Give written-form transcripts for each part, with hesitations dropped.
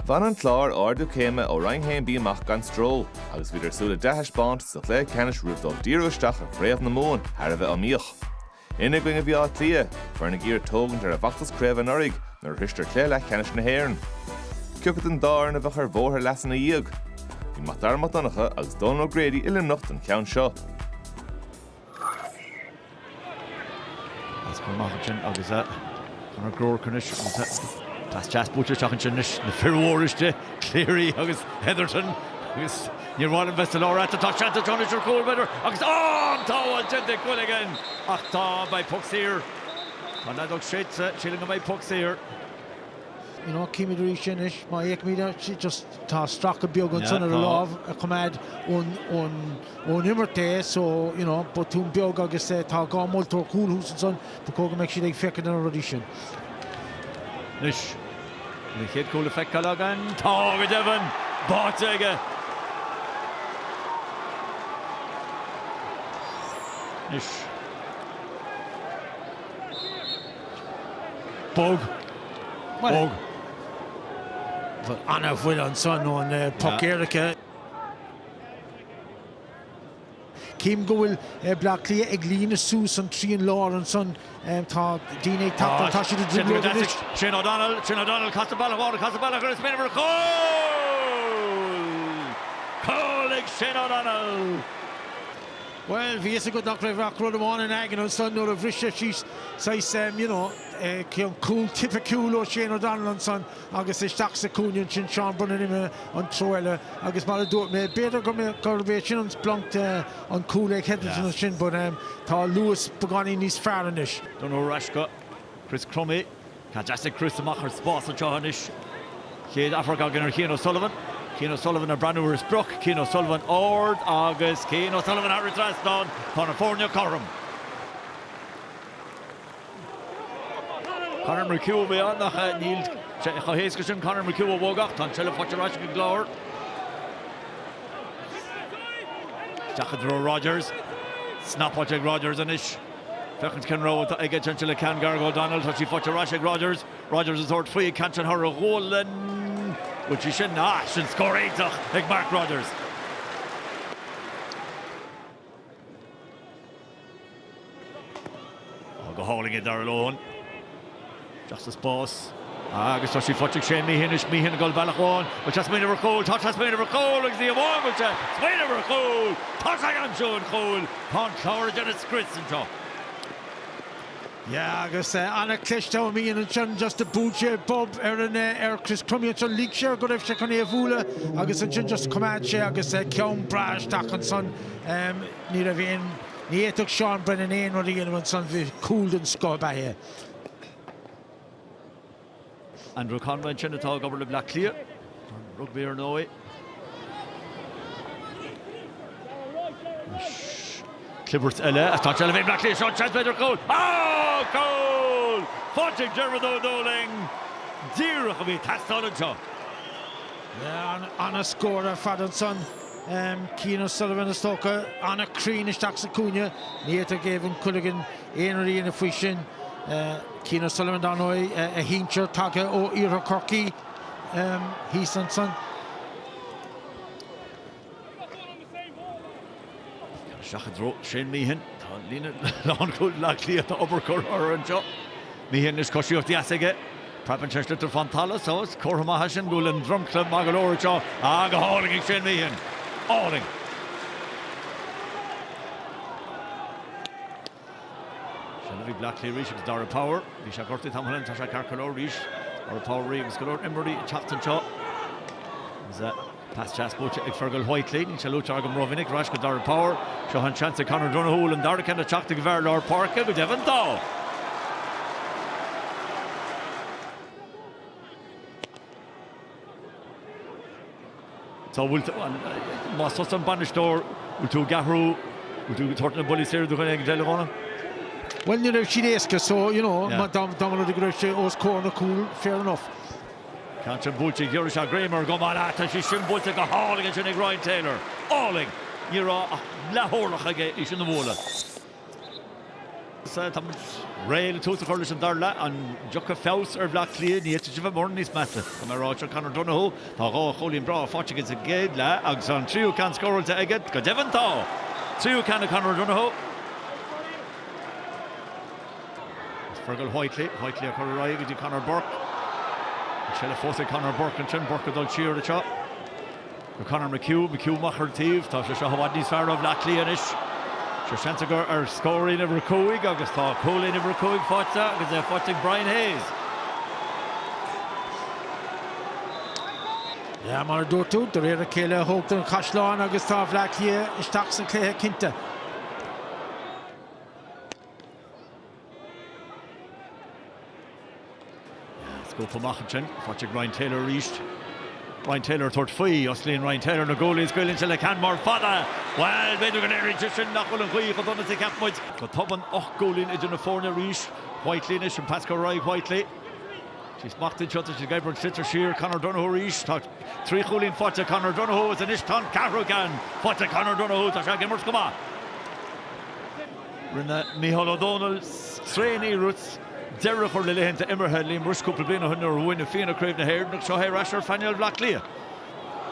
Van an Clár ardú céime ó Ranghain bí amach gan stró, agus bhí súla 10 báint sa Cluiche Ceannais Roinn díreúisteach a phréamh na món, thar a bheith amíoch. Ina going a bhí Áth Cliath, fear na gír tógan ar a bhachtas craobh an orig, nar thuistir Cluiche Ceannais na hÉireann. Ciogad an dar na bheith ar bhóthar lesan na íag. Bhí mat darmad donacha agus Donal O'Grady ilimnocht an ceann seo. As go machchan agus an grúr canis tas jas búteach an sinnis na firmhóriste Cleary agus Heatherton agus níorháin vestalóra a tá seanta Jonas ar cúil beidir agus an táhail gente cuil again ach tá by Puxír tá nadog shit chilling by Puxír. You know, Kimidri Shinish, my Ekmida, she just struck a big on son of the love, a command on Imerte, so, you know, but to Bioga gets a Targa Molto Cool who's son, the Koga makes you like fake in an audition. Nish, the kid cool effect Calagan, Targa Devon, Bartega. Nish. Bog. Bog. But Anna Whelan son on Puck Erica. Kim Gowill Black Clear Eglina Susan Trian Lawrence son Tá Dine Tap Tashi the Shane O'Donnell Castabella Chris Miniver Cole Shane O'Donnell. Well, vi is a good doctor of rock road on and Agan on son no of Risha she's says you know cool typical or Shane O'Donnell on son August is tax a coon chin Sean Brennan him on Troella August Malador me better go me correlation on plunked on cool like headed on the chin but Tá Lewis Pagani is farnish don't know Rashka Chris Crummy Fantastic Chris Macher spots on Johanish Kid Africa Gunner Keane O'Sullivan Keane O'Sullivan a brand new Brook Keane O'Sullivan Ord August Keane O'Sullivan at Retraston California Corum Conor McHugh beyond the Neil Chahéskishin Conor McHugh Wogach Tan Chella Potcherash Glor Jacadro Rogers Snap Potcheg Rogers and Ish Fechans Ken Row Ege Chanchella Can Gargo Donald Tachi Potcherashig Rogers Rogers is hard free Canchan her Roland which he shouldn't should score 8 like Mark Rogers. I'll go hauling it there alone. Justice Boss. Agus tá sí foiigh sé míhin go bailachháin, but just made a recall, touch has made a recall, like the award, which has made a recall, touch again, Sean Cole, Pont Clár and it's Chris and Joe. Yeah, agus Anna Cliath me and John just a búte Bob Chris Crummy and League share go raibh sé chun éhúla agus an just command sé agus ceann brash tach son ní a bhíon ní éach Sean Brennan éon or dhéanamh son bhí cool and sco ba here. Andrew Conway sin atá gobar le Black Clear rugby ar nói. Clibbert eile a tá Black Clear shot chance better goal. Oh, goal! Forting Dermot O'Doling. Díreach a bhí tastal an seo. Yeah, Anna score fad son. Keane O'Sullivan is stoka Anna Crean is tax a cúne. Níta Gavin Culligan éanaí in a fuishin. Keane O'Sullivan down a hincher taga o Ira Corky. He's son. Shachadro Shane Meehan Lina Lawn Cool Black Clear to uppercut or an job. Meehan is Koshi of the Asege. Prapanchester to Fontala, so it's Kormahashin Gulan Drum Club Magalore Shaw. Aga hauling Shane Meehan. Hauling. Shelby Black Clear Rish Dara Power. Bisha Corti Tamhalan Tasha Carcolo Rish. Or Power Reeves Galore Embery Chapton Shaw. Is that Pass chas búte ag Fergal Whiteley, ní se lúte agam Rovinnick, Rash go Dara Power, seo han chance Conor Donoghue and Dara Kenna Chachta Gver Lord Parka go Devon Daw. So we'll Mastos and Banish door, we'll do Gahru, we'll do Thornton Bully Series, we'll do Delivana. Well, you know, she is, so, you know, Domino de Gresce, Os Corner Cool, fair enough. Canchan Búlchig, Yurisha Gramer, Gomalata, she shouldn't Búlchig a hauling and Jenny Ryan Taylor. Hauling. You're a Lahorlach again, is in the Wola. Rail to the coalition Darla and Jocka Faust or Black Clean yet to have morning is matter. Come Roger Connor Donohoe, Taro Colin Bra, Fortune is a gate la, Agson Trio can score to Eggett, got Devon Thaw. Trio can Connor Donohoe. Fergal Whiteley a Corroy, to Connor Burke. Shell of Fosse Connor Burke and Chin Burke don't cheer the chop. Connor McHugh Macher Thief, Tasha Shahawadni's far of Black Cleanish. Shantagar are scoring of Recoig, August Thaw, Colin of Recoig, Fotza, because they're fighting Brian Hayes. Yeah, maar door toe, de reden kele hoopt een Kaslaan, August Thaw, Black hier, is tax en Clare Kinte. Go for Machin, watching Ryan Taylor reached. Ryan Taylor third free, Oslin Ryan Taylor, the goalie is going into the Canmore Fada. Well, they do get a just knock on the way, but on the cap points. But Tobin, goal in the corner reach. Whiteley and Pascal Roy Whiteley. She's mocked in shot, she's Gabriel Sitter Shear, Conor Donohoe reach. 3 goal in Fata, Conor Donohoe is an Ishton Carrogan. Fata Conor Donohoe, Tasha Gimmers come on. Rinna Michael O'Donnell, Sraith Roots. Derek or Lillian to Immerhead, Liam Rush couple being a hundred win a Fianna Craven Hair, Nick Shaw Rasher, Faniel Black Leah.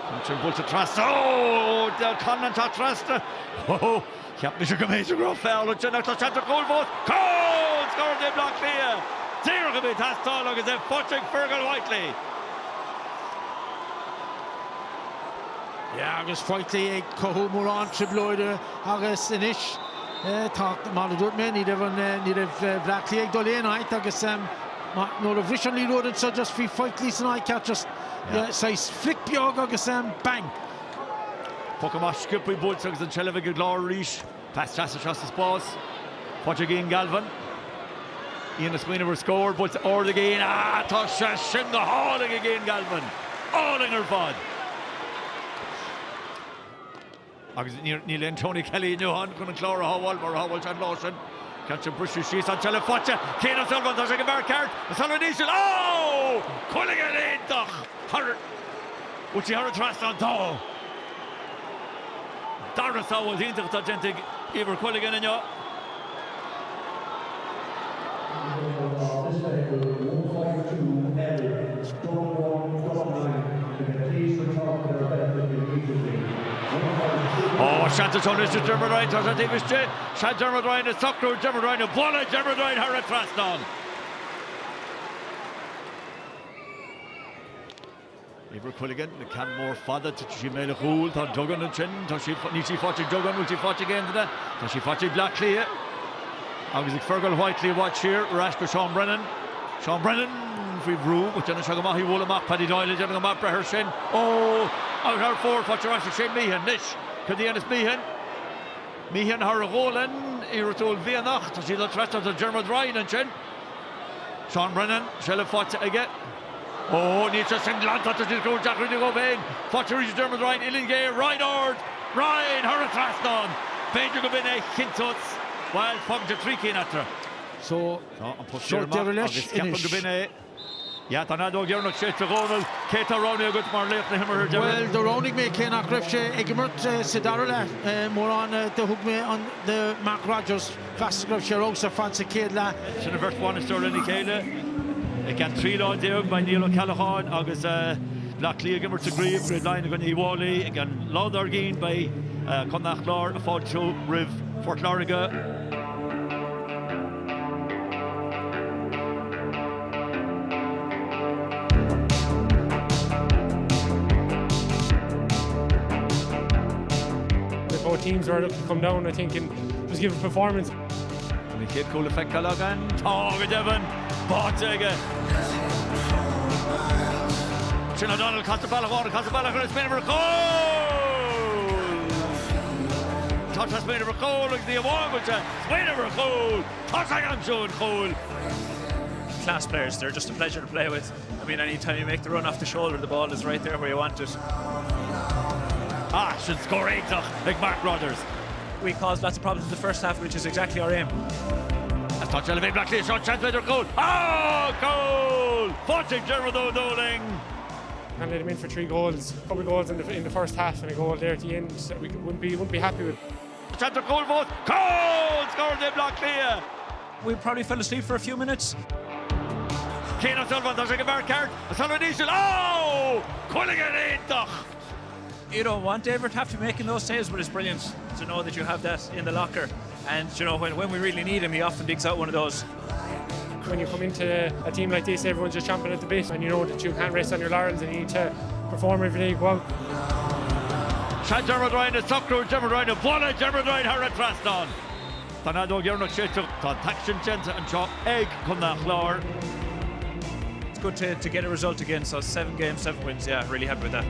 Punching Bull to Trasta. Oh, Del Connan to Trasta. Oh, Captain Mr. Major Grove foul, and Jenna to Santa Cold Vote. Cold scored the Black Leah. Zero can be tasked all as they're punching Fergal Whiteley. Ja, agus Whiteley cohu Moran tribloide agus inish. Tá mal dút me ní Black League dolé night agus no visionly loaded so just fi Whiteley tonight catch just says flick biog agus bang. Pokemon skip we both agus an Chelevig Clár reach. Pass chassa boss. Watch again Galvin. Ian Sweeney scored but or the gain. Tá shin the hauling again Galvin. Hauling her fod. Agus Neil Tony Kelly Johan going to Clár Howell and Lawson. Catch a brush she's on Telefocha. Kane Sullivan does a bar card. The Sullivan Diesel. Oh! Calling it in. Hurry. Would you have a trust on Thaw? Darren Thaw was into the Gentig. Ever calling in you. Oh, Shantaton is to Dermot Ryan, Tarzan Davis, Shad Dermot Ryan, is Tucker, Dermot Ryan, a ball at Dermot Ryan, Harry Traston. Ever Quilligan, the Canmore father to Shimela Hool, to Duggan and Chin, to she fought Duggan, will she fought again today, to she fought Black Clear. Obviously, Fergal Whiteley watch here, Rashka Sean Brennan, free brew, but then a Shagamahi Woolamak, Paddy Doyle, Janamak, Breher Shin. Oh, out her forward, watch Rashka Shin Meehan, Nish. Could the end is Meehan har Roland, Irotol Vienach, to see the threat of the Dermot Ryan and Chin. Sean Brennan, Shella fought again. Oh, needs to send Lanta to the goal, Jack Rudy Gobain. Fought to reach Dermot Ryan, Illingay, Reinord, Ryan, Haratraston. Pedro Gobine, Kintuts, while Fog to Triki Natra. So, short Derelish, Gobine. Ja, dan had ook nog steeds Ronald. Keita Ronnie goed maar leeft de hemmer. Well, de Ronald mee geen agrifje. Ik moet Sidarla more on de hoek mee on de Mark Rogers vast agrifje rosa Franse Kedla. Zijn de first one is door in die Kele. Ik heb 3 lines hier bij Neil O'Callaghan. Agus Black League immer te grief. Red line gaan Iwali. Ik heb Lauder gaan bij Connacht Clár. Fought to Riv Fort Lariga. Both teams are looking to come down, I think, and just give a performance. The kid cool effect Callaghan. Oh, Devon. Bartega. Chin O'Donnell, Castabella, it's been a goal. Touch has been a goal, like the award, which has been a goal. Touch again, Joe Cole. Class players, they're just a pleasure to play with. I mean, anytime you make the run off the shoulder, the ball is right there where you want it. Should score 8 like Mark Rodgers. We caused lots of problems in the first half, which is exactly our aim. A touch elevate Black League, shot chance better goal. Oh, goal! Fortune Dermot O'Doling. And let him in for 3 goals, a couple of goals in the first half and a goal there at the end that we wouldn't be happy with. Chance goal vote. Goal! Scored the Black League. we probably fell asleep for a few minutes. Cian O'Sullivan, there's a bar card. O'Sullivan Diesel. Oh! Quilligan Doch. You don't want David to have to be making those saves, but it's brilliant to know that you have that in the locker. And you know, when we really need him, he often digs out one of those. When you come into a team like this, everyone's just chomping at the bit, and you know that you can't rest on your laurels and you need to perform every day. Go out. Sean Dermot Ryan, a sucker, Dermot Ryan, a volley, Dermot Ryan, Harry Traston. Tanado Gernach Shetuk, Taction Gent and Chop Egg, come that Clár. It's good to get a result again, so 7 games, 7 wins, yeah, really happy with that.